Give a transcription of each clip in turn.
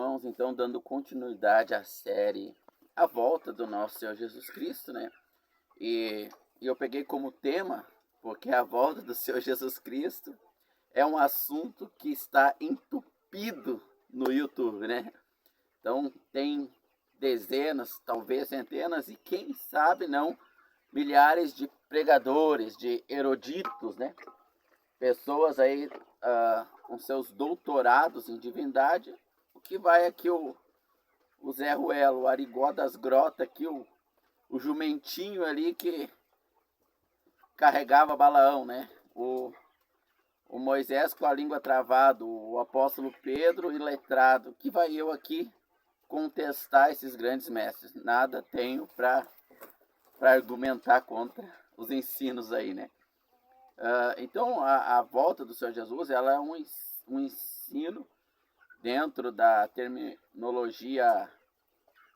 irmãos, então dando continuidade à série A Volta do Nosso Senhor Jesus Cristo, né? E eu peguei como tema, porque a volta do Senhor Jesus Cristo é um assunto que está entupido no YouTube, né? Então tem dezenas, talvez centenas e quem sabe não, milhares de pregadores, de eruditos, né? Pessoas aí com seus doutorados em divindade. O que vai aqui o Zé Ruelo, o Arigó das Grotas, aqui o jumentinho ali que carregava Balaão, né? O Moisés com a língua travada, o apóstolo Pedro iletrado. Que vai eu aqui contestar esses grandes mestres? Nada tenho para argumentar contra os ensinos aí, né? Então a volta do Senhor Jesus, ela é um ensino dentro da terminologia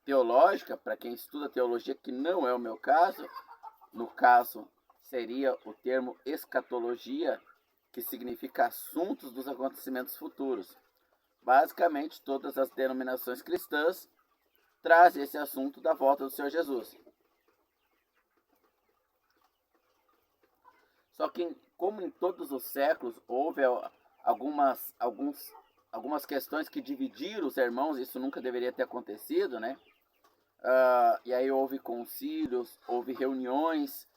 teológica, para quem estuda teologia, que não é o meu caso. No caso seria o termo escatologia, que significa assuntos dos acontecimentos futuros. Basicamente todas as denominações cristãs trazem esse assunto da volta do Senhor Jesus. Só que, como em todos os séculos, houve algumas questões que dividiram os irmãos, isso nunca deveria ter acontecido, né? E aí houve concílios, houve reuniões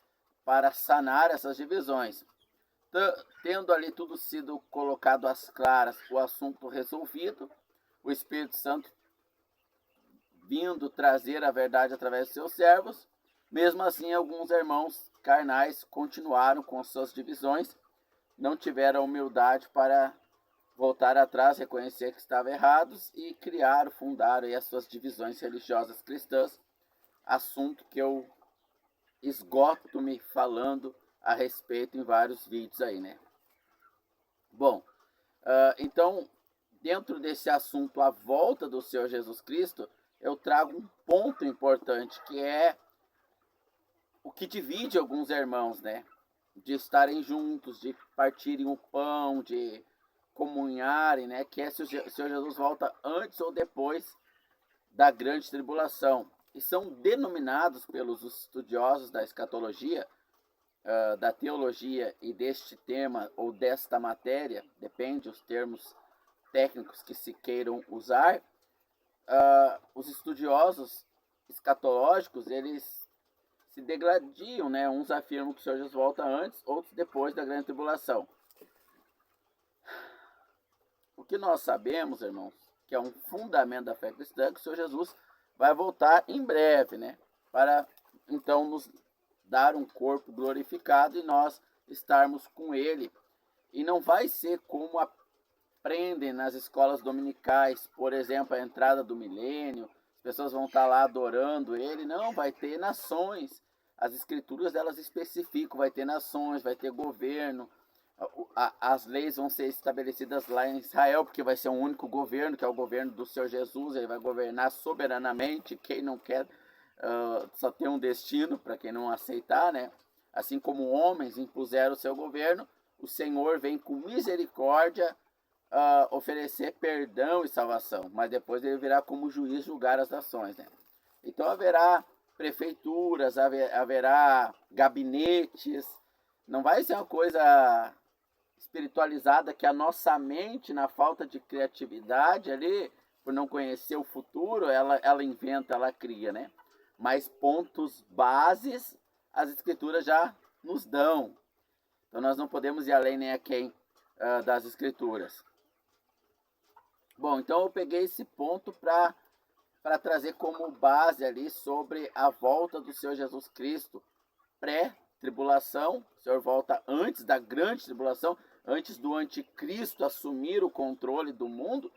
para sanar essas divisões. Tendo ali tudo sido colocado às claras, o assunto resolvido, o Espírito Santo vindo trazer a verdade através de seus servos, mesmo assim alguns irmãos carnais continuaram com suas divisões, não tiveram humildade para voltar atrás, reconhecer que estavam errados e criaram, fundaram aí as suas divisões religiosas cristãs, assunto que eu esgoto me falando a respeito em vários vídeos aí, né? Bom, então, dentro desse assunto, a volta do Senhor Jesus Cristo, eu trago um ponto importante, que é o que divide alguns irmãos, né? De estarem juntos, de partirem o pão, de comunharem, né? Que é se o Senhor Jesus volta antes ou depois da grande tribulação. E são denominados pelos estudiosos da escatologia, da teologia e deste tema ou desta matéria, depende os termos técnicos que se queiram usar, os estudiosos escatológicos, eles se degladiam, né? Uns afirmam que o Senhor Jesus volta antes, outros depois da grande tribulação. O que nós sabemos, irmãos, que é um fundamento da fé cristã, que o Senhor Jesus vai voltar em breve, né? Para então nos dar um corpo glorificado e nós estarmos com Ele. E não vai ser como aprendem nas escolas dominicais, por exemplo, a entrada do milênio, as pessoas vão estar lá adorando Ele. Não, vai ter nações. As escrituras, elas especificam, vai ter nações, vai ter governo, as leis vão ser estabelecidas lá em Israel, porque vai ser um único governo, que é o governo do Senhor Jesus. Ele vai governar soberanamente. Quem não quer só tem um destino, para quem não aceitar, né? Assim como homens impuseram o seu governo, o Senhor vem com misericórdia oferecer perdão e salvação, mas depois ele virá como juiz julgar as nações, né? Então haverá prefeituras, haverá gabinetes. Não vai ser uma coisa espiritualizada que a nossa mente, na falta de criatividade ali, por não conhecer o futuro, ela inventa, ela cria, né? Mas pontos bases as escrituras já nos dão. Então nós não podemos ir além nem a quem das escrituras. Bom, então eu peguei esse ponto para trazer como base ali sobre a volta do Senhor Jesus Cristo, pré-tribulação. O Senhor volta antes da grande tribulação, antes do anticristo assumir o controle do mundo.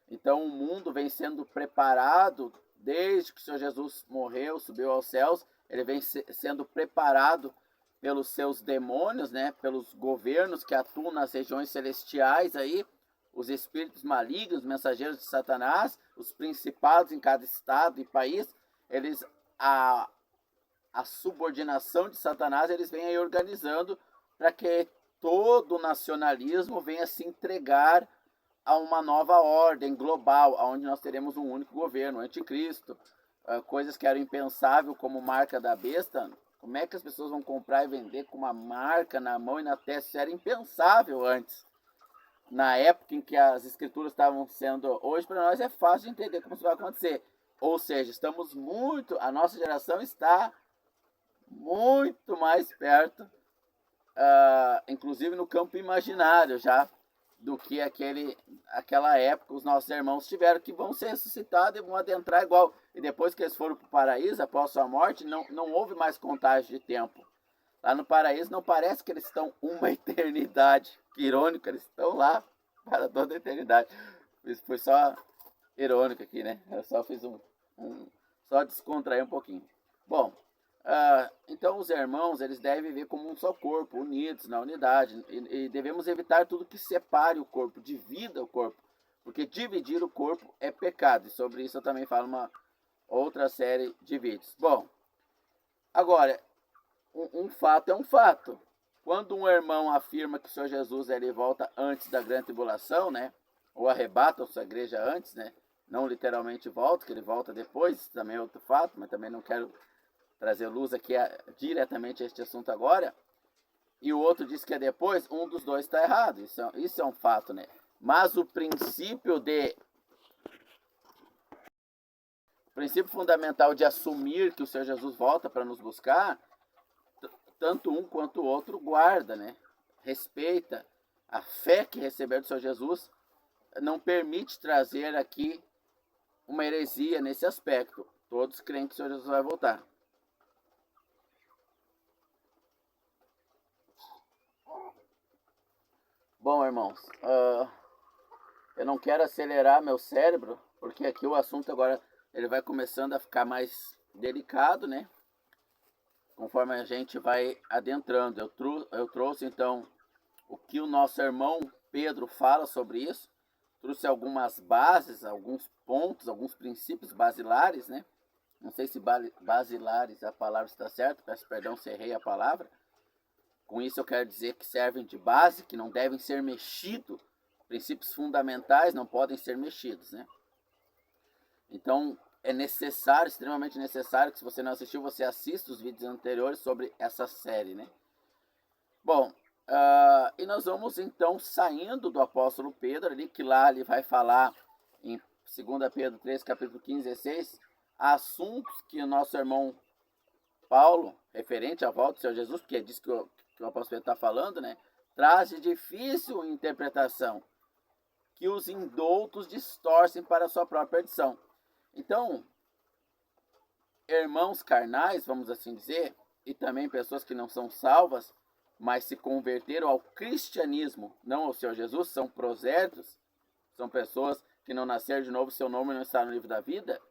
Então o mundo vem sendo preparado desde que o Senhor Jesus morreu, subiu aos céus. Ele vem sendo preparado pelos seus demônios, né? Pelos governos que atuam nas regiões celestiais aí, os espíritos malignos, mensageiros de Satanás, os principados em cada estado e país. Eles, a subordinação de Satanás, eles vêm aí organizando para que todo o nacionalismo venha se entregar a uma nova ordem global, onde nós teremos um único governo, o anticristo, coisas que eram impensáveis como marca da besta. Como é que as pessoas vão comprar e vender com uma marca na mão e na testa? Isso era impensável antes. Na época em que as escrituras estavam sendo... Hoje, para nós, é fácil de entender como isso vai acontecer. Ou seja, estamos muito... A nossa geração está muito mais perto, inclusive no campo imaginário já, do que aquela época os nossos irmãos tiveram, que vão ser ressuscitados e vão adentrar igual. E depois que eles foram para o paraíso, após sua morte, não houve mais contagem de tempo. Lá no paraíso não parece que eles estão uma eternidade. Que irônico, eles estão lá para toda a eternidade. Isso foi só irônico aqui, né? Eu só fiz só descontrair um pouquinho. Bom, então os irmãos, eles devem viver como um só corpo, unidos na unidade. E devemos evitar tudo que separe o corpo, divida o corpo. Porque dividir o corpo é pecado. E sobre isso eu também falo uma outra série de vídeos. Bom, agora... Um fato é um fato. Quando um irmão afirma que o Senhor Jesus ele volta antes da grande tribulação, né? Ou arrebata a sua igreja antes, né? Não literalmente volta, que ele volta depois, também é outro fato, mas também não quero trazer luz aqui diretamente a este assunto agora. E o outro diz que é depois, um dos dois está errado. Isso é um fato, né? Mas o princípio fundamental de assumir que o Senhor Jesus volta para nos buscar, tanto um quanto o outro guarda, né? Respeita. A fé que receber do Senhor Jesus não permite trazer aqui uma heresia nesse aspecto. Todos creem que o Senhor Jesus vai voltar. Bom, irmãos, eu não quero acelerar meu cérebro, porque aqui o assunto agora ele vai começando a ficar mais delicado, né? Conforme a gente vai adentrando. Eu trouxe, então, o que o nosso irmão Pedro fala sobre isso. Trouxe algumas bases, alguns pontos, alguns princípios basilares, né? Não sei se basilares a palavra está certa, peço perdão se errei a palavra. Com isso eu quero dizer que servem de base, que não devem ser mexidos. Princípios fundamentais não podem ser mexidos, né? Então... é necessário, extremamente necessário, que se você não assistiu, você assista os vídeos anteriores sobre essa série, né? Bom, e nós vamos então saindo do apóstolo Pedro, ali, que lá ele vai falar em 2 Pedro 3, capítulo 15 e 16, assuntos que o nosso irmão Paulo, referente à volta do Senhor Jesus, porque é disso que o apóstolo Pedro está falando, né? Traz de difícil interpretação, que os indoutos distorcem para a sua própria perdição. Então, irmãos carnais, vamos assim dizer, e também pessoas que não são salvas, mas se converteram ao cristianismo, não ao Senhor Jesus, são prosélitos, são pessoas que não nasceram de novo, seu nome não está no livro da vida,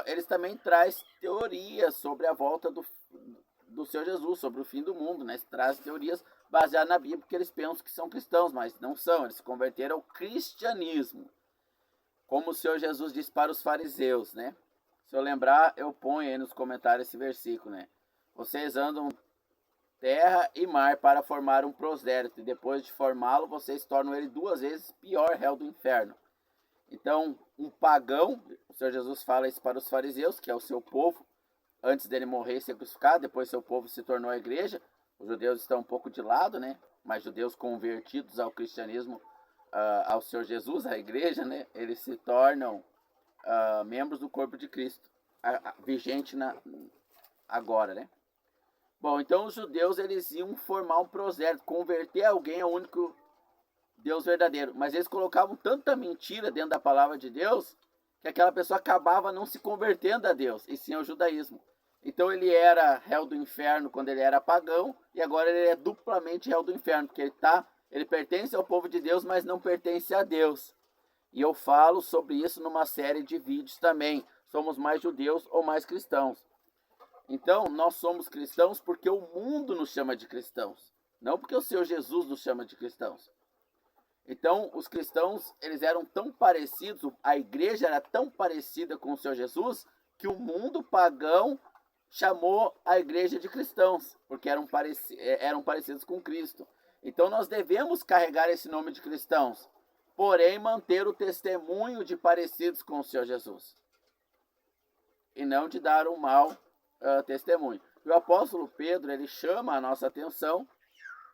eles também trazem teorias sobre a volta do Senhor Jesus, sobre o fim do mundo, né? Eles trazem teorias baseadas na Bíblia, porque eles pensam que são cristãos, mas não são, eles se converteram ao cristianismo. Como o Senhor Jesus disse para os fariseus, né? Se eu lembrar, eu ponho aí nos comentários esse versículo, né? Vocês andam terra e mar para formar um prosélito, e depois de formá-lo, vocês tornam ele 2 vezes pior réu do inferno. Então, um pagão, o Senhor Jesus fala isso para os fariseus, que é o seu povo, antes dele morrer e ser crucificado, depois seu povo se tornou a igreja. Os judeus estão um pouco de lado, né? Mas judeus convertidos ao cristianismo, ao Senhor Jesus, à igreja, né? Eles se tornam membros do corpo de Cristo, vigente agora, né? Bom, então os judeus eles iam formar um prosélito, converter alguém ao único Deus verdadeiro, mas eles colocavam tanta mentira dentro da palavra de Deus que aquela pessoa acabava não se convertendo a Deus, e sim ao judaísmo. Então ele era réu do inferno quando ele era pagão, e agora ele é duplamente réu do inferno, porque ele pertence ao povo de Deus, mas não pertence a Deus. E eu falo sobre isso numa série de vídeos também. Somos mais judeus ou mais cristãos? Então, nós somos cristãos porque o mundo nos chama de cristãos. Não porque o Senhor Jesus nos chama de cristãos. Então, os cristãos, eles eram tão parecidos, a igreja era tão parecida com o Senhor Jesus, que o mundo pagão chamou a igreja de cristãos, porque eram parecidos com Cristo. Então nós devemos carregar esse nome de cristãos, porém manter o testemunho de parecidos com o Senhor Jesus, e não de dar um mau testemunho. E o apóstolo Pedro, ele chama a nossa atenção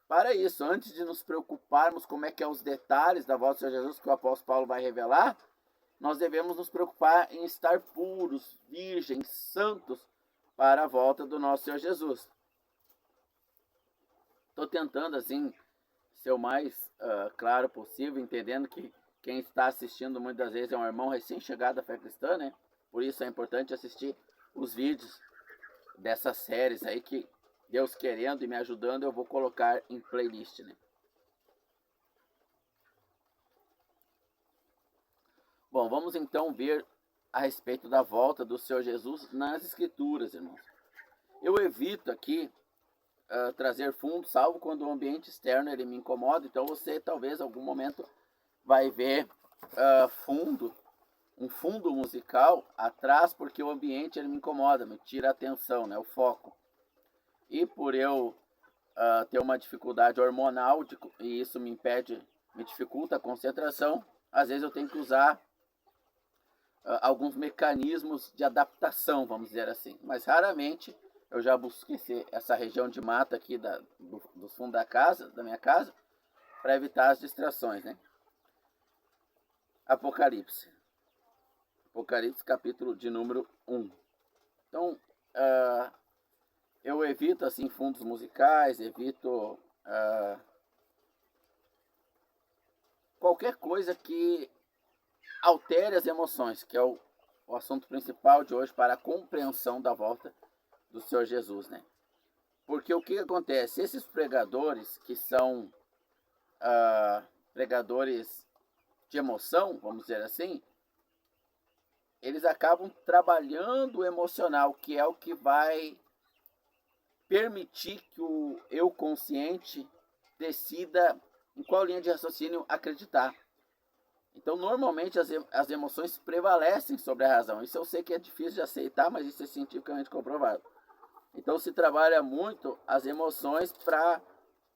para isso. Antes de nos preocuparmos como é que é os detalhes da volta do Senhor Jesus, que o apóstolo Paulo vai revelar, nós devemos nos preocupar em estar puros, virgens, santos, para a volta do nosso Senhor Jesus. Estou tentando, assim, ser o mais claro possível, entendendo que quem está assistindo muitas vezes é um irmão recém-chegado à fé cristã, né? Por isso é importante assistir os vídeos dessas séries aí que, Deus querendo e me ajudando, eu vou colocar em playlist, né? Bom, vamos então ver a respeito da volta do Senhor Jesus nas Escrituras, irmãos. Eu evito aqui trazer fundo, salvo quando o ambiente externo ele me incomoda. Então você talvez em algum momento vai ver um fundo musical atrás, porque o ambiente ele me incomoda, me tira a atenção, né, o foco. E por eu ter uma dificuldade hormonal, e isso me dificulta a concentração, às vezes eu tenho que usar alguns mecanismos de adaptação, vamos dizer assim. Mas raramente eu já busquei essa região de mata aqui do fundo da minha casa, para evitar as distrações, né? Apocalipse capítulo de número 1. Então, eu evito assim fundos musicais, evito qualquer coisa que altere as emoções, que é o assunto principal de hoje para a compreensão da volta do Senhor Jesus, né? Porque o que acontece? Esses pregadores que são pregadores de emoção, vamos dizer assim, eles acabam trabalhando o emocional, que é o que vai permitir que o eu consciente decida em qual linha de raciocínio acreditar. Então, normalmente, as emoções prevalecem sobre a razão. Isso eu sei que é difícil de aceitar, mas isso é cientificamente comprovado. Então, se trabalha muito as emoções para,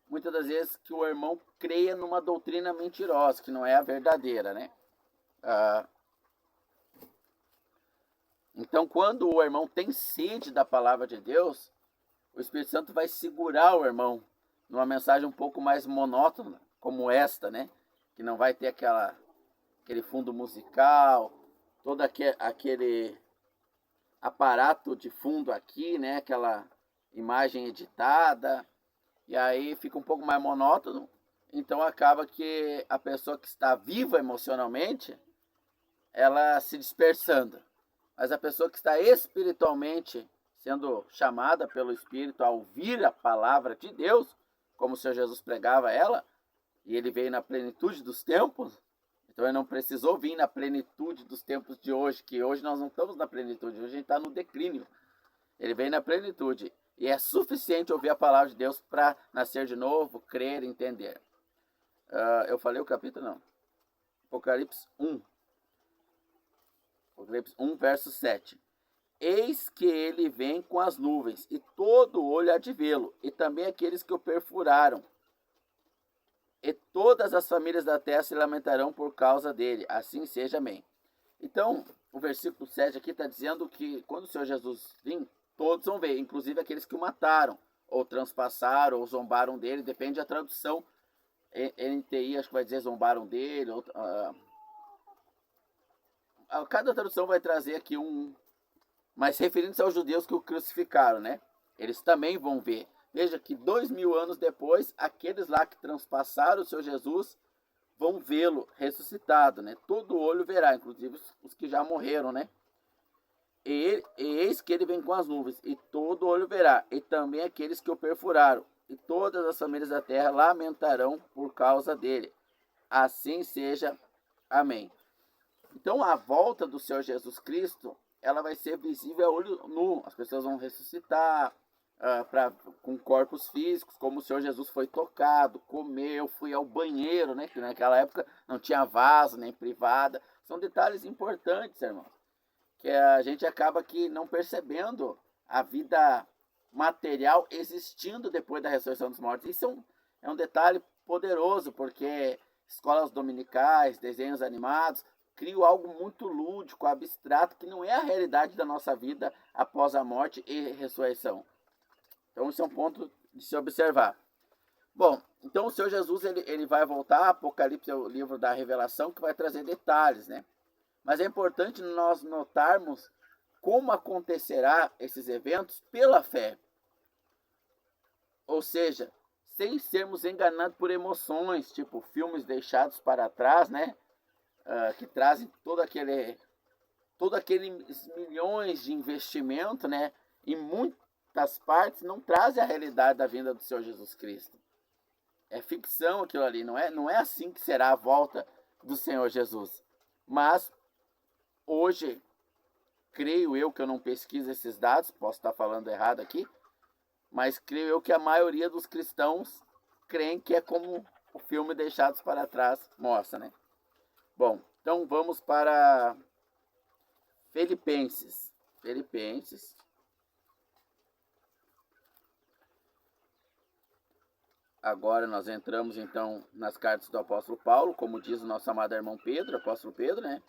muitas das vezes, que o irmão creia numa doutrina mentirosa, que não é a verdadeira, né? Então, quando o irmão tem sede da palavra de Deus, o Espírito Santo vai segurar o irmão numa mensagem um pouco mais monótona, como esta, né? Que não vai ter aquele fundo musical, todo aquele aparato de fundo aqui, né? Aquela imagem editada, e aí fica um pouco mais monótono. Então acaba que a pessoa que está viva emocionalmente, ela se dispersando. Mas a pessoa que está espiritualmente sendo chamada pelo Espírito a ouvir a palavra de Deus, como o Senhor Jesus pregava ela, e ele veio na plenitude dos tempos, então ele não precisou vir na plenitude dos tempos de hoje, que hoje nós não estamos na plenitude, hoje a gente está no declínio. Ele veio na plenitude, e é suficiente ouvir a palavra de Deus para nascer de novo, crer, entender. Eu falei o capítulo? Não. Apocalipse 1. Apocalipse 1, verso 7. Eis que ele vem com as nuvens, e todo olho há de vê-lo, e também aqueles que o perfuraram. E todas as famílias da terra se lamentarão por causa dele. Assim seja, amém. Então, o versículo 7 aqui está dizendo que quando o Senhor Jesus vir, todos vão ver, inclusive aqueles que o mataram, ou transpassaram, ou zombaram dele, depende da tradução. NTI acho que vai dizer zombaram dele. Cada tradução vai trazer aqui mas referindo-se aos judeus que o crucificaram, né? Eles também vão ver. Veja que 2000 anos depois, aqueles lá que transpassaram o Senhor Jesus vão vê-lo ressuscitado, né? Todo olho verá, inclusive os que já morreram, né? E eis que ele vem com as nuvens, e todo olho verá, e também aqueles que o perfuraram, e todas as famílias da terra lamentarão por causa dele. Assim seja, amém. Então a volta do Senhor Jesus Cristo, ela vai ser visível a olho nu. As pessoas vão ressuscitar com corpos físicos, como o Senhor Jesus foi tocado, comeu, fui ao banheiro, né? Que naquela época não tinha vaso, nem privada. São detalhes importantes, irmãos, que a gente acaba aqui não percebendo a vida material existindo depois da ressurreição dos mortos. Isso é um detalhe poderoso, porque escolas dominicais, desenhos animados, criam algo muito lúdico, abstrato, que não é a realidade da nossa vida após a morte e ressurreição. Então, esse é um ponto de se observar. Bom, então o Senhor Jesus ele vai voltar, Apocalipse é o livro da revelação, que vai trazer detalhes, né? Mas é importante nós notarmos como acontecerá esses eventos pela fé. Ou seja, sem sermos enganados por emoções, tipo filmes deixados para trás, né? Que trazem todo aqueles milhões de investimento, né? Em muitas partes não trazem a realidade da vinda do Senhor Jesus Cristo. É ficção aquilo ali, não é assim que será a volta do Senhor Jesus. Mas hoje, creio eu que eu não pesquiso esses dados, posso estar falando errado aqui, mas creio eu que a maioria dos cristãos creem que é como o filme Deixados para Trás mostra, né? Bom, então vamos para Filipenses. Agora nós entramos então nas cartas do apóstolo Paulo, como diz o nosso amado irmão Pedro, apóstolo Pedro, né?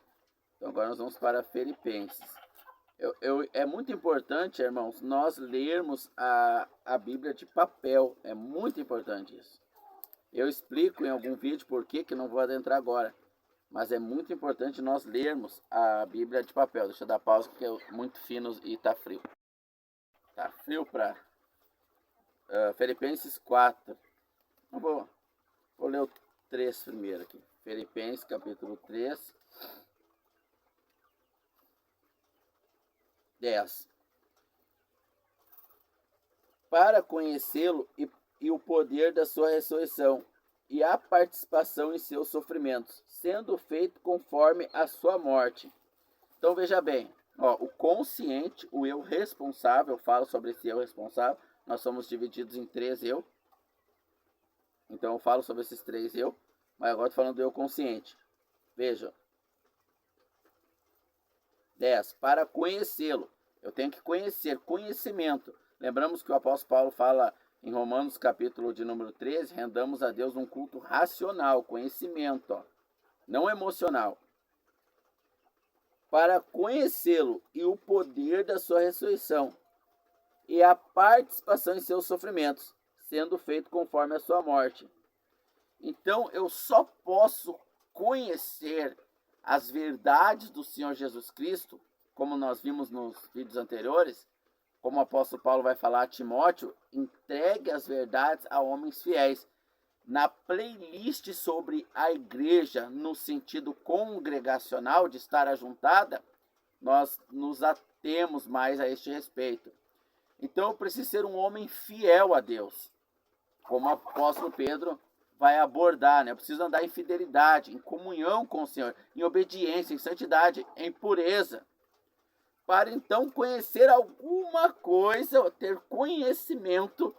Então agora nós vamos para Filipenses. É muito importante, irmãos, nós lermos a Bíblia de papel. É muito importante isso. Eu explico em algum vídeo por que não vou adentrar agora. Mas é muito importante nós lermos a Bíblia de papel. Deixa eu dar pausa porque é muito fino e tá frio. Tá frio para Filipenses 4. Eu vou ler o 3 primeiro aqui. Filipenses capítulo 3. 10. Para conhecê-lo e o poder da sua ressurreição e a participação em seus sofrimentos, sendo feito conforme a sua morte. Então veja bem, o consciente, o eu responsável, eu falo sobre esse eu responsável, nós somos divididos em 3 eu. Então eu falo sobre esses 3 eu, mas agora estou falando do eu consciente. Veja. 10. Para conhecê-lo. Eu tenho que conhecer, conhecimento. Lembramos que o apóstolo Paulo fala em Romanos capítulo de número 13, rendamos a Deus um culto racional, conhecimento, não emocional. Para conhecê-lo e o poder da sua ressurreição e a participação em seus sofrimentos, sendo feito conforme a sua morte. Então eu só posso conhecer as verdades do Senhor Jesus Cristo, como nós vimos nos vídeos anteriores, como o apóstolo Paulo vai falar a Timóteo, entregue as verdades a homens fiéis. Na playlist sobre a igreja, no sentido congregacional, de estar ajuntada, nós nos atemos mais a este respeito. Então eu preciso ser um homem fiel a Deus, como o apóstolo Pedro vai abordar, né? Eu preciso andar em fidelidade, em comunhão com o Senhor, em obediência, em santidade, em pureza, para então conhecer alguma coisa, ter conhecimento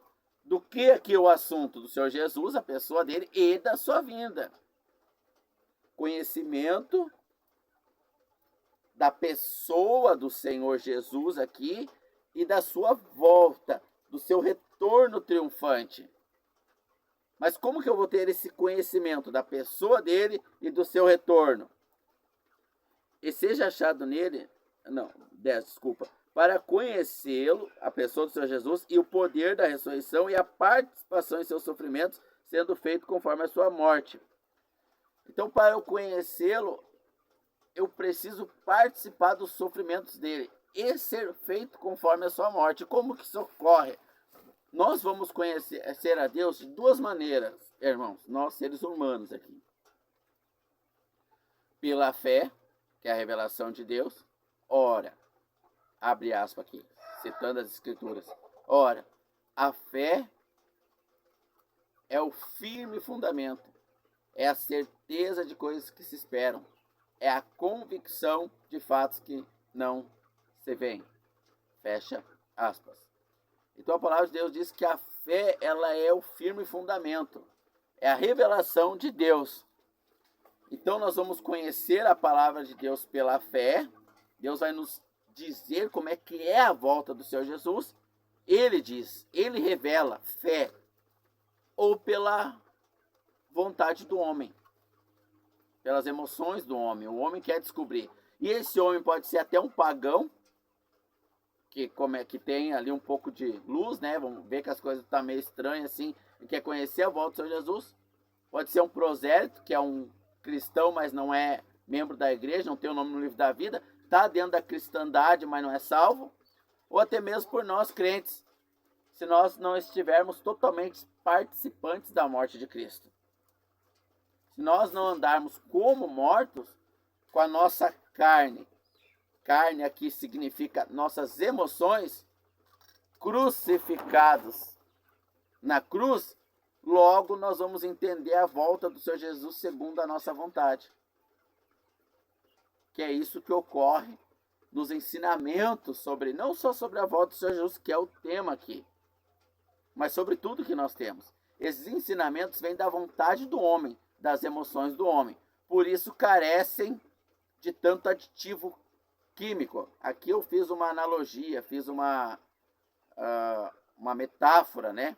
do que aqui é o assunto do Senhor Jesus, a pessoa dele e da sua vinda. Conhecimento da pessoa do Senhor Jesus aqui e da sua volta, do seu retorno triunfante. Mas como que eu vou ter esse conhecimento da pessoa dele e do seu retorno? E seja achado nele, para conhecê-lo, a pessoa do Senhor Jesus, e o poder da ressurreição e a participação em seus sofrimentos, sendo feito conforme a sua morte. Então, para eu conhecê-lo, eu preciso participar dos sofrimentos dele e ser feito conforme a sua morte. Como que isso ocorre? Nós vamos conhecer a Deus de 2 maneiras, irmãos, nós seres humanos aqui. Pela fé, que é a revelação de Deus. Ora, abre aspas aqui, citando as escrituras. Ora, a fé é o firme fundamento, é a certeza de coisas que se esperam, é a convicção de fatos que não se veem. Fecha aspas. Então a palavra de Deus diz que a fé, ela é o firme fundamento, é a revelação de Deus. Então nós vamos conhecer a palavra de Deus pela fé. Deus vai nos dizer como é que é a volta do Senhor Jesus. Ele diz, ele revela fé, ou pela vontade do homem. pelas emoções do homem. O homem quer descobrir. E esse homem pode ser até um pagão, que tem ali um pouco de luz, né? Vamos ver que as coisas estão meio estranhas assim, e quer conhecer a volta do Senhor Jesus. Pode ser um prosélito, que é um cristão, mas não é membro da igreja, não tem o nome no livro da vida, está dentro da cristandade, mas não é salvo. Ou até mesmo por nós crentes, se nós não estivermos totalmente participantes da morte de Cristo. Se nós não andarmos como mortos, com a nossa carne, carne aqui significa nossas emoções, crucificados na cruz, logo nós vamos entender a volta do Senhor Jesus segundo a nossa vontade. Que é isso que ocorre nos ensinamentos sobre, não só sobre a volta do Senhor Jesus, que é o tema aqui, mas sobre tudo que nós temos. Esses ensinamentos vêm da vontade do homem, das emoções do homem. Por isso carecem de tanto aditivo químico. Aqui eu fiz uma analogia, fiz uma metáfora, né?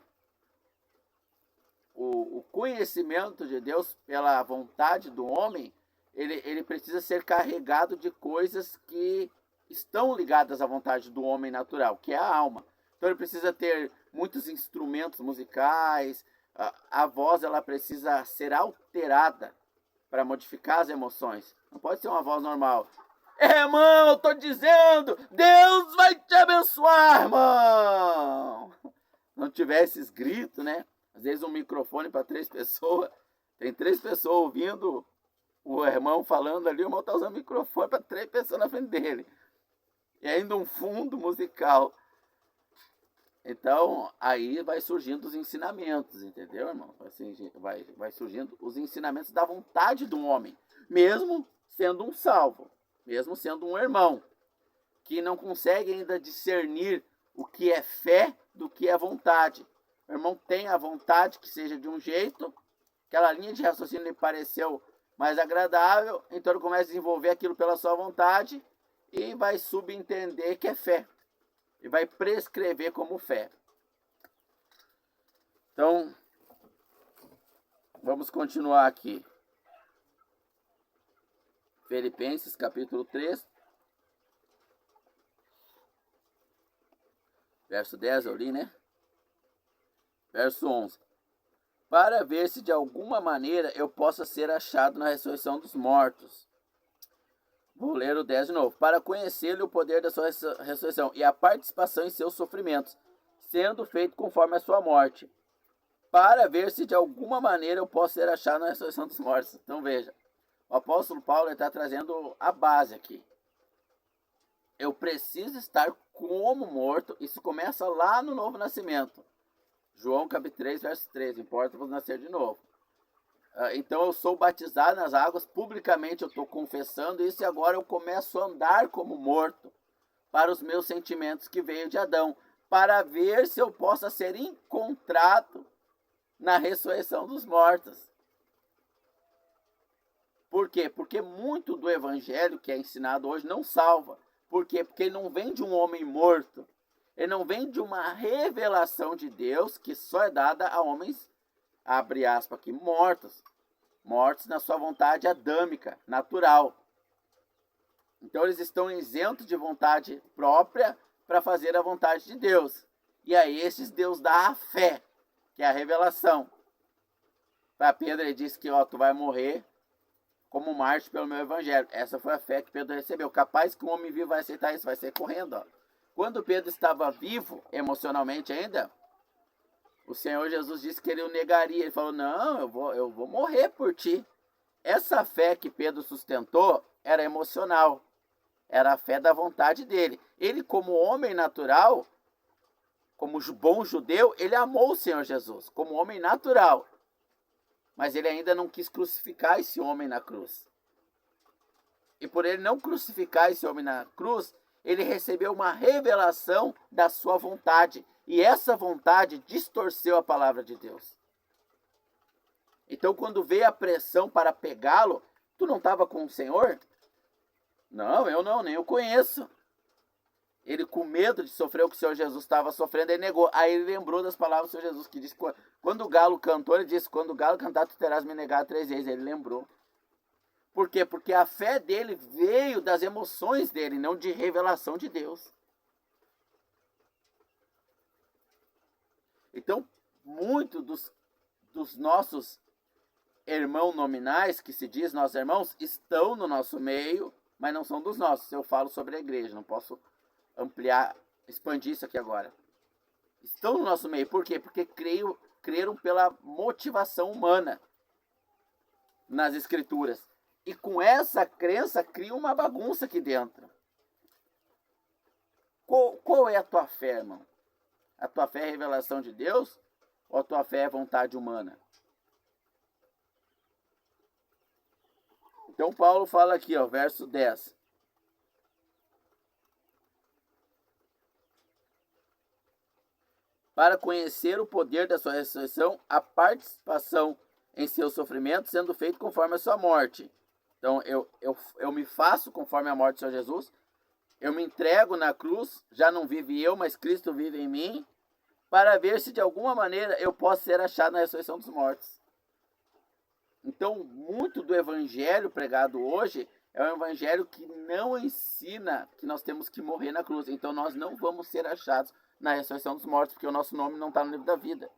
O conhecimento de Deus pela vontade do homem, ele precisa ser carregado de coisas que estão ligadas à vontade do homem natural, que é a alma. Então ele precisa ter muitos instrumentos musicais, a voz ela precisa ser alterada para modificar as emoções. Não pode ser uma voz normal. Irmão, eu tô dizendo, Deus vai te abençoar, irmão. Não tiver esses gritos, né? Às vezes um microfone para 3 pessoas, tem 3 pessoas ouvindo o irmão falando ali, o irmão tá usando microfone para 3 pessoas na frente dele. E ainda um fundo musical. Então, aí vai surgindo os ensinamentos, entendeu, irmão? Vai surgindo os ensinamentos da vontade do homem, mesmo sendo um salvo, mesmo sendo um irmão, que não consegue ainda discernir o que é fé do que é vontade. O irmão tem a vontade que seja de um jeito, aquela linha de raciocínio lhe pareceu mais agradável, então ele começa a desenvolver aquilo pela sua vontade e vai subentender que é fé. E vai prescrever como fé. Então, vamos continuar aqui. Filipenses capítulo 3. Verso 10 eu li, né? Verso 11. Para ver se de alguma maneira eu possa ser achado na ressurreição dos mortos. Vou ler o 10 de novo. Para conhecer-lhe o poder da sua ressurreição e a participação em seus sofrimentos, sendo feito conforme a sua morte. Para ver se de alguma maneira eu posso ser achado na ressurreição dos mortos. Então veja, o apóstolo Paulo está trazendo a base aqui. Eu preciso estar como morto. Isso começa lá no novo nascimento. João capítulo 3, verso 13. Importa-vos nascer de novo. Então eu sou batizado nas águas, publicamente eu estou confessando isso e agora eu começo a andar como morto para os meus sentimentos que veio de Adão, para ver se eu possa ser encontrado na ressurreição dos mortos. Por quê? Porque muito do evangelho que é ensinado hoje não salva. Por quê? Porque ele não vem de um homem morto, ele não vem de uma revelação de Deus que só é dada a homens, abre aspas aqui, mortos na sua vontade adâmica, natural. Então eles estão isentos de vontade própria para fazer a vontade de Deus. E a esses Deus dá a fé, que é a revelação. Para Pedro ele disse que tu vai morrer como mártir pelo meu evangelho. Essa foi a fé que Pedro recebeu. Capaz que um homem vivo vai aceitar isso, vai ser correndo. Quando Pedro estava vivo, emocionalmente ainda, o Senhor Jesus disse que ele o negaria. Ele falou, não, eu vou morrer por ti. Essa fé que Pedro sustentou era emocional. Era a fé da vontade dele. Ele, como homem natural, como bom judeu, ele amou o Senhor Jesus, como homem natural. Mas ele ainda não quis crucificar esse homem na cruz. E por ele não crucificar esse homem na cruz, ele recebeu uma revelação da sua vontade. E essa vontade distorceu a palavra de Deus. Então, quando veio a pressão para pegá-lo, tu não estava com o Senhor? Não, eu não, nem eu conheço. Ele, com medo de sofrer o que o Senhor Jesus estava sofrendo, ele negou. Aí ele lembrou das palavras do Senhor Jesus, que disse, quando o galo cantou, ele disse, quando o galo cantar, tu terás me negado 3 vezes. Ele lembrou. Por quê? Porque a fé dele veio das emoções dele, não de revelação de Deus. Então, muitos dos nossos irmãos nominais, que se diz nossos irmãos, estão no nosso meio, mas não são dos nossos. Eu falo sobre a igreja, não posso ampliar, expandir isso aqui agora. Estão no nosso meio, por quê? Porque creram pela motivação humana nas escrituras. E com essa crença cria uma bagunça aqui dentro. Qual é a tua fé, irmão? A tua fé é a revelação de Deus ou a tua fé é vontade humana? Então Paulo fala aqui, ó, verso 10. Para conhecer o poder da sua ressurreição, a participação em seu sofrimento, sendo feito conforme a sua morte. Então eu me faço conforme a morte do Senhor Jesus, eu me entrego na cruz, já não vive eu, mas Cristo vive em mim, para ver se de alguma maneira eu posso ser achado na ressurreição dos mortos. Então, muito do evangelho pregado hoje é um evangelho que não ensina que nós temos que morrer na cruz. Então, nós não vamos ser achados na ressurreição dos mortos, porque o nosso nome não está no livro da vida.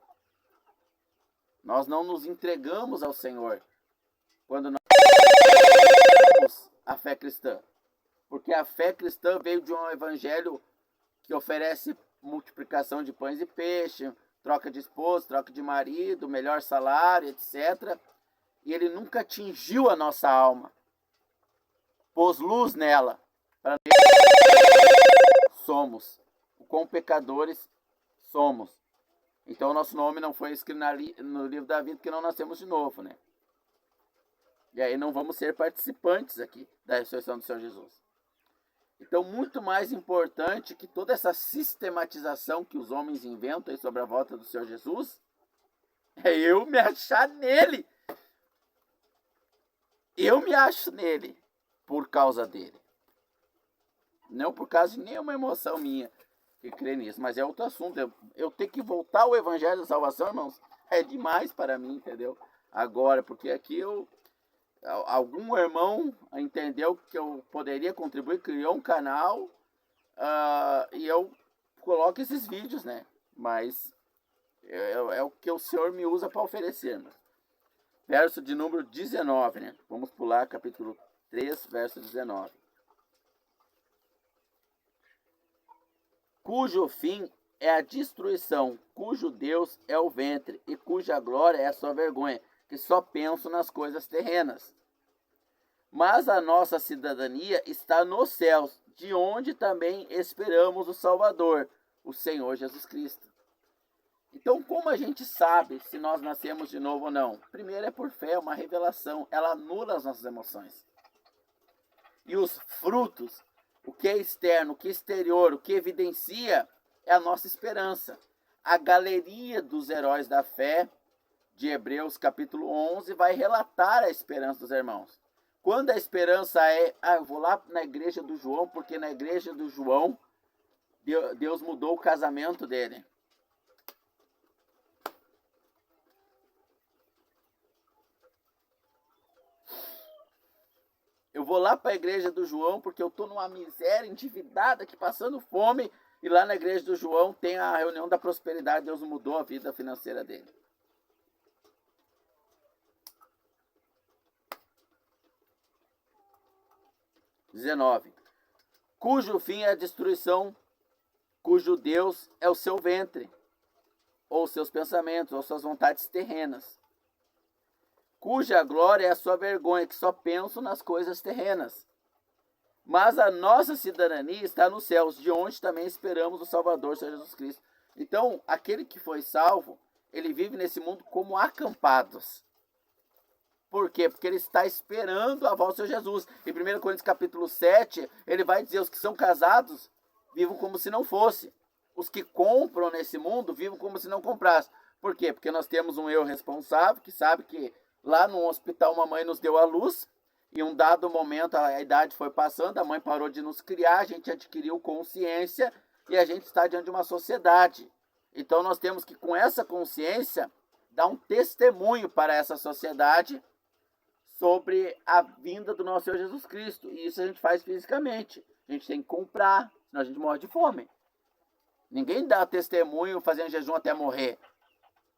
Nós não nos entregamos ao Senhor quando nós temos a fé cristã. Porque a fé cristã veio de um evangelho que oferece multiplicação de pães e peixe, troca de esposo, troca de marido, melhor salário, etc. E ele nunca atingiu a nossa alma. Pôs luz nela. Para somos. O quão pecadores somos. Então o nosso nome não foi escrito no livro da vida porque não nascemos de novo, né? E aí não vamos ser participantes aqui da ressurreição do Senhor Jesus. Então, muito mais importante que toda essa sistematização que os homens inventam sobre a volta do Senhor Jesus, é eu me achar nele. Eu me acho nele por causa dele. Não por causa de nenhuma emoção minha que crê nisso, mas é outro assunto. Eu ter que voltar ao evangelho da salvação, irmãos, é demais para mim, entendeu? Agora, porque aqui algum irmão entendeu que eu poderia contribuir, criou um canal e eu coloco esses vídeos, né? Mas é o que o Senhor me usa para oferecer, né? Verso de número 19, né? Vamos pular capítulo 3, verso 19. Cujo fim é a destruição, cujo Deus é o ventre e cuja glória é a sua vergonha, que só pensam nas coisas terrenas. Mas a nossa cidadania está nos céus, de onde também esperamos o Salvador, o Senhor Jesus Cristo. Então, como a gente sabe se nós nascemos de novo ou não? Primeiro é por fé, é uma revelação, ela anula as nossas emoções. E os frutos, o que é externo, o que é exterior, o que evidencia, é a nossa esperança. A galeria dos heróis da fé, de Hebreus capítulo 11, vai relatar a esperança dos irmãos. Quando a esperança é, eu vou lá na igreja do João, porque na igreja do João, Deus mudou o casamento dele. Eu vou lá para a igreja do João, porque eu estou numa miséria, endividada, aqui passando fome, e lá na igreja do João tem a reunião da prosperidade, Deus mudou a vida financeira dele. Cujo fim é a destruição, cujo Deus é o seu ventre, ou seus pensamentos, ou suas vontades terrenas, cuja glória é a sua vergonha, que só pensam nas coisas terrenas. Mas a nossa cidadania está nos céus, de onde também esperamos o Salvador, Senhor Jesus Cristo. Então, aquele que foi salvo, ele vive nesse mundo como acampados. Por quê? Porque ele está esperando a volta do Senhor Jesus. Em 1 Coríntios capítulo 7, ele vai dizer, os que são casados, vivam como se não fosse. Os que compram nesse mundo, vivam como se não comprassem. Por quê? Porque nós temos um eu responsável, que sabe que lá no hospital uma mãe nos deu a luz, e um dado momento a idade foi passando, a mãe parou de nos criar, a gente adquiriu consciência, e a gente está diante de uma sociedade. Então nós temos que, com essa consciência, dar um testemunho para essa sociedade sobre a vinda do nosso Senhor Jesus Cristo. E isso a gente faz fisicamente. A gente tem que comprar, senão a gente morre de fome. Ninguém dá testemunho fazendo jejum até morrer.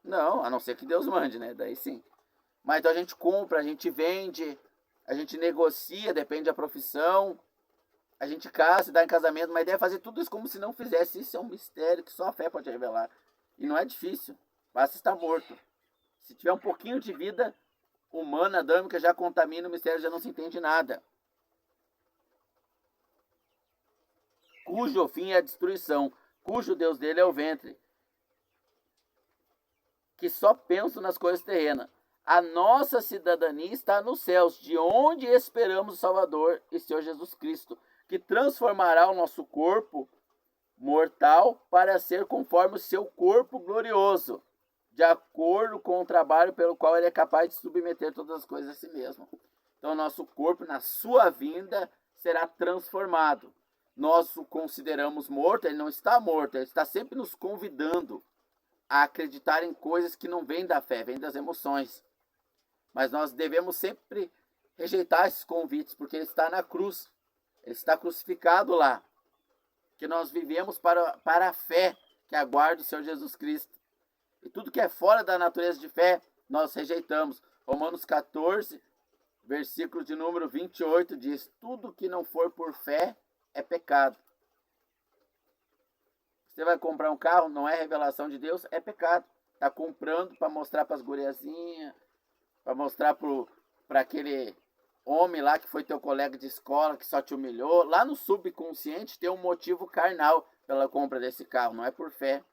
Não, a não ser que Deus mande, né? Daí sim. Mas então a gente compra, a gente vende, a gente negocia, depende da profissão. A gente casa, dá em casamento, mas deve fazer tudo isso como se não fizesse. Isso é um mistério que só a fé pode revelar. E não é difícil. Basta estar morto. Se tiver um pouquinho de vida humana, adâmica, já contamina o mistério, já não se entende nada. Cujo fim é a destruição, cujo Deus dele é o ventre, que só pensa nas coisas terrenas. A nossa cidadania está nos céus, de onde esperamos o Salvador e Senhor Jesus Cristo, que transformará o nosso corpo mortal para ser conforme o seu corpo glorioso, de acordo com o trabalho pelo qual ele é capaz de submeter todas as coisas a si mesmo. Então, nosso corpo, na sua vinda, será transformado. Nós o consideramos morto, ele não está morto, ele está sempre nos convidando a acreditar em coisas que não vêm da fé, vêm das emoções. Mas nós devemos sempre rejeitar esses convites, porque ele está na cruz, ele está crucificado lá. Que nós vivemos para a fé que aguarda o Senhor Jesus Cristo. E tudo que é fora da natureza de fé, nós rejeitamos. Romanos 14, versículo de número 28 diz: tudo que não for por fé é pecado. Você vai comprar um carro, não é revelação de Deus, é pecado. Está comprando para mostrar para as guriazinhas, para mostrar para aquele homem lá que foi teu colega de escola, que só te humilhou. Lá no subconsciente tem um motivo carnal pela compra desse carro, não é por fé.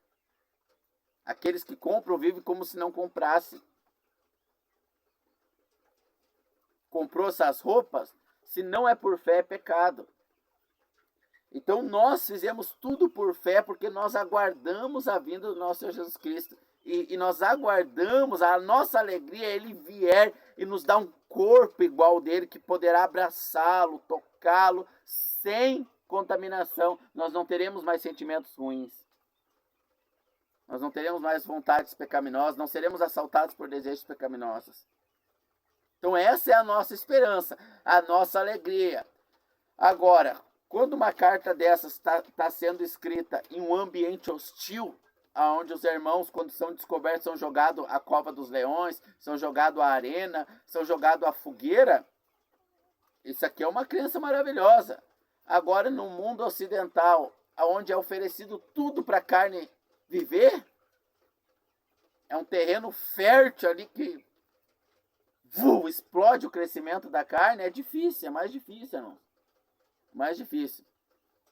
Aqueles que compram vivem como se não comprassem. Comprou essas roupas, se não é por fé, é pecado. Então nós fizemos tudo por fé, porque nós aguardamos a vinda do nosso Senhor Jesus Cristo. E nós aguardamos, a nossa alegria é ele vier e nos dar um corpo igual dele, que poderá abraçá-lo, tocá-lo, sem contaminação. Nós não teremos mais sentimentos ruins. Nós não teremos mais vontades pecaminosas, não seremos assaltados por desejos pecaminosos. Então essa é a nossa esperança, a nossa alegria. Agora, quando uma carta dessas está sendo escrita em um ambiente hostil, onde os irmãos, quando são descobertos, são jogados à cova dos leões, são jogados à arena, são jogados à fogueira, isso aqui é uma crença maravilhosa. Agora, no mundo ocidental, onde é oferecido tudo para a carne viver, é um terreno fértil ali que explode o crescimento da carne, é difícil, é mais difícil, irmão. Mais difícil.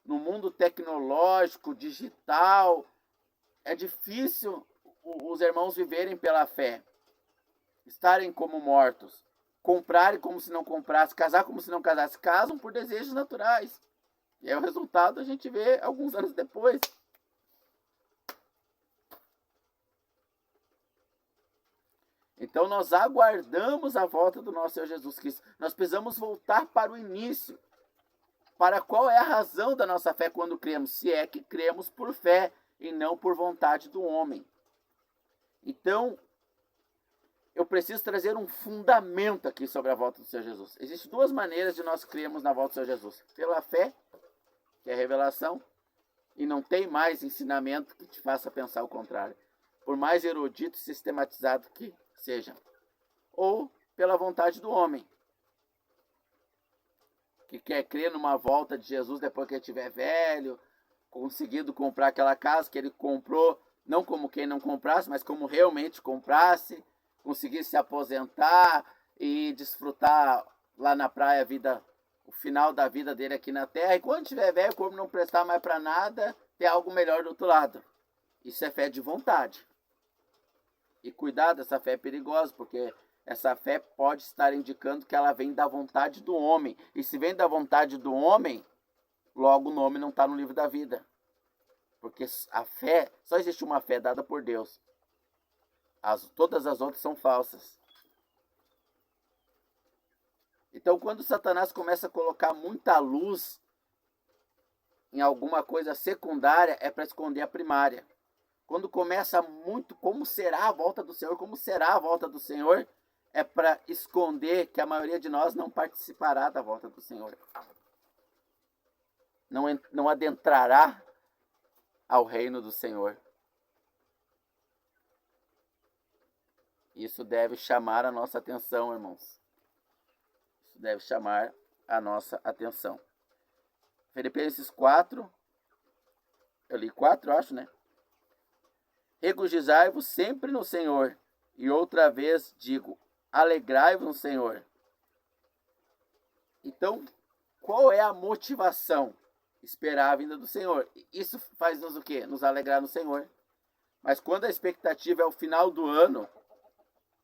No mundo tecnológico, digital, é difícil os irmãos viverem pela fé, estarem como mortos, comprarem como se não comprassem, casar como se não casassem, casam por desejos naturais. E aí o resultado a gente vê alguns anos depois. Então nós aguardamos a volta do nosso Senhor Jesus Cristo. Nós precisamos voltar para o início. Para qual é a razão da nossa fé quando cremos? Se é que cremos por fé e não por vontade do homem. Então, eu preciso trazer um fundamento aqui sobre a volta do Senhor Jesus. Existem duas maneiras de nós crermos na volta do Senhor Jesus. Pela fé, que é a revelação, e não tem mais ensinamento que te faça pensar o contrário, por mais erudito e sistematizado que seja. Ou pela vontade do homem, que quer crer numa volta de Jesus depois que ele estiver velho, conseguindo comprar aquela casa que ele comprou, não como quem não comprasse, mas como realmente comprasse, conseguir se aposentar e desfrutar lá na praia o final da vida dele aqui na terra. E quando estiver velho, o corpo não prestar mais para nada, ter algo melhor do outro lado. Isso é fé de vontade. E cuidado, essa fé é perigosa, porque essa fé pode estar indicando que ela vem da vontade do homem. E se vem da vontade do homem, logo o nome não está no livro da vida. Porque a fé, só existe uma fé dada por Deus. Todas as outras são falsas. Então, quando Satanás começa a colocar muita luz em alguma coisa secundária, é para esconder a primária. Quando começa muito, como será a volta do Senhor? Como será a volta do Senhor? é para esconder que a maioria de nós não participará da volta do Senhor. Não adentrará ao reino do Senhor. Isso deve chamar a nossa atenção, irmãos. Isso deve chamar a nossa atenção. Filipenses 4, eu li 4, acho, né? Regozijai-vos sempre no Senhor. E outra vez digo, alegrai-vos no Senhor. Então, qual é a motivação? Esperar a vinda do Senhor. Isso faz-nos o quê? Nos alegrar no Senhor. Mas quando a expectativa é o final do ano,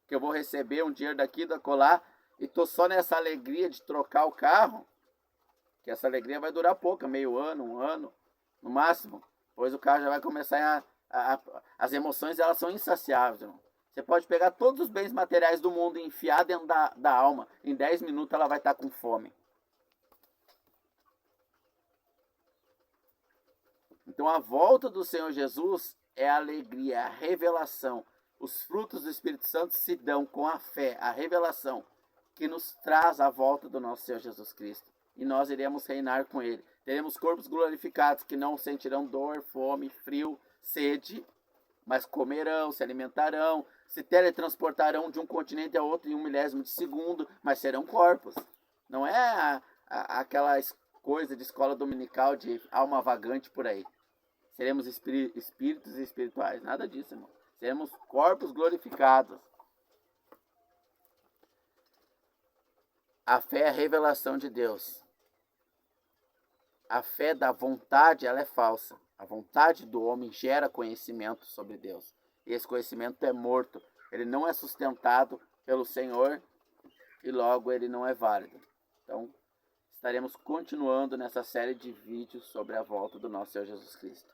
que eu vou receber um dinheiro daqui, da colar, e estou só nessa alegria de trocar o carro, que essa alegria vai durar pouco, meio ano, um ano, no máximo. Pois o carro já vai começar as emoções, elas são insaciáveis, irmão. Você pode pegar todos os bens materiais do mundo e enfiar dentro da alma. Em 10 minutos ela vai estar com fome. Então a volta do Senhor Jesus é a alegria, a revelação. Os frutos do Espírito Santo se dão com a fé, a revelação que nos traz a volta do nosso Senhor Jesus Cristo. E nós iremos reinar com Ele. Teremos corpos glorificados que não sentirão dor, fome, frio, sede, mas comerão, se alimentarão, se teletransportarão de um continente a outro em 1/1000 de segundo, mas serão corpos. Não é aquela coisa de escola dominical de alma vagante por aí. Seremos espíritos espirituais, nada disso, irmão. Seremos corpos glorificados. A fé é a revelação de Deus. A fé da vontade, ela é falsa. A vontade do homem gera conhecimento sobre Deus. E esse conhecimento é morto. Ele não é sustentado pelo Senhor e logo ele não é válido. Então, estaremos continuando nessa série de vídeos sobre a volta do nosso Senhor Jesus Cristo.